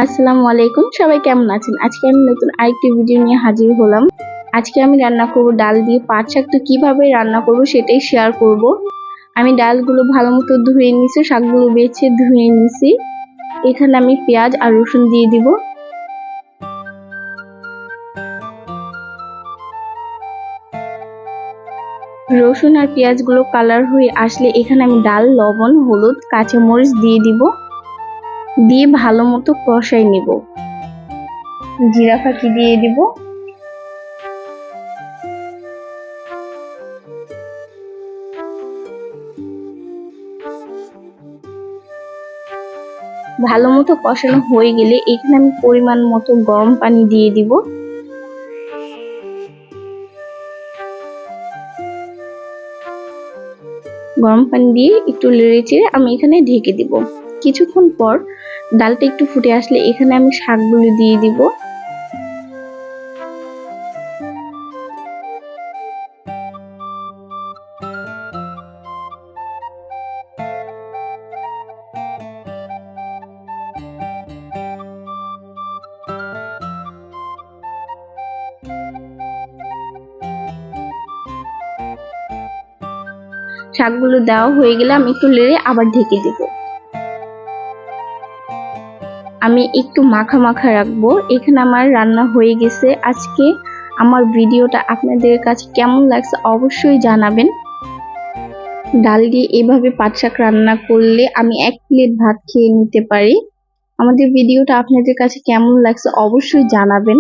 আসসালামু আলাইকুম, সবাই কেমন আছেন? আজকে আমি নতুন আরেকটি ভিডিও নিয়ে হাজির হলাম। আজকে আমি রান্না করব ডাল দিয়ে পাট শাক। তো কিভাবে রান্না করব সেটাই শেয়ার করব। আমি ডালগুলো ভালো মতো ধুয়ে নিয়েছি, শাকগুলো বেছে ধুয়ে নিয়েছি। এখানে আমি পেঁয়াজ আর রসুন দিয়ে দিব। রসুন আর পেঁয়াজগুলো কালার হয়ে আসলে এখানে আমি ডাল, লবণ, হলুদ, কাঁচামরিচ দিয়ে দিব। দিয়ে ভালো মতো কষাই নিব। জিরা ফাঁকি দিয়ে দিব। ভালো মতো কষানো হয়ে গেলে এখানে আমি পরিমাণ মতো গরম পানি দিয়ে দিব। গরম পানি দিয়ে একটু নেড়ে চেড়ে আমি এখানে ঢেকে দিব। কিছুক্ষণ পর ডালটা একটু ফুটে আসলে এখানে আমি শাকগুলো দিয়ে দিব। শাকগুলো দেওয়া হয়ে গেলে আমি একটু নেড়ে আবার ঢেকে দিব। আমি একটু মাখা মাখা রাখবো। এখানে আমার রান্না হয়ে গেছে। আজকে আমার ভিডিওটা আপনাদের কাছে কেমন লাগছে অবশ্যই জানাবেন। ডাল দিয়ে এভাবে পাট শাক রান্না করলে আমি 1 প্লেট ভাত খেয়ে নিতে পারি। আমাদের ভিডিওটা আপনাদের কাছে কেমন লাগছে অবশ্যই জানাবেন।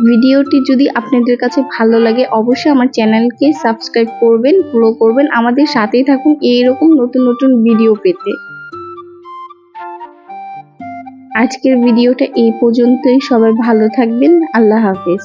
ভিডিওটি যদি আপনাদের কাছে ভালো লাগে অবশ্যই আমার চ্যানেলকে সাবস্ক্রাইব করবেন, ফলো করবেন, আমাদের সাথেই থাকুন এইরকম নতুন নতুন ভিডিও পেতে। আজকের ভিডিওটা এই পর্যন্তই। সবাই ভালো থাকবেন। আল্লাহ হাফেজ।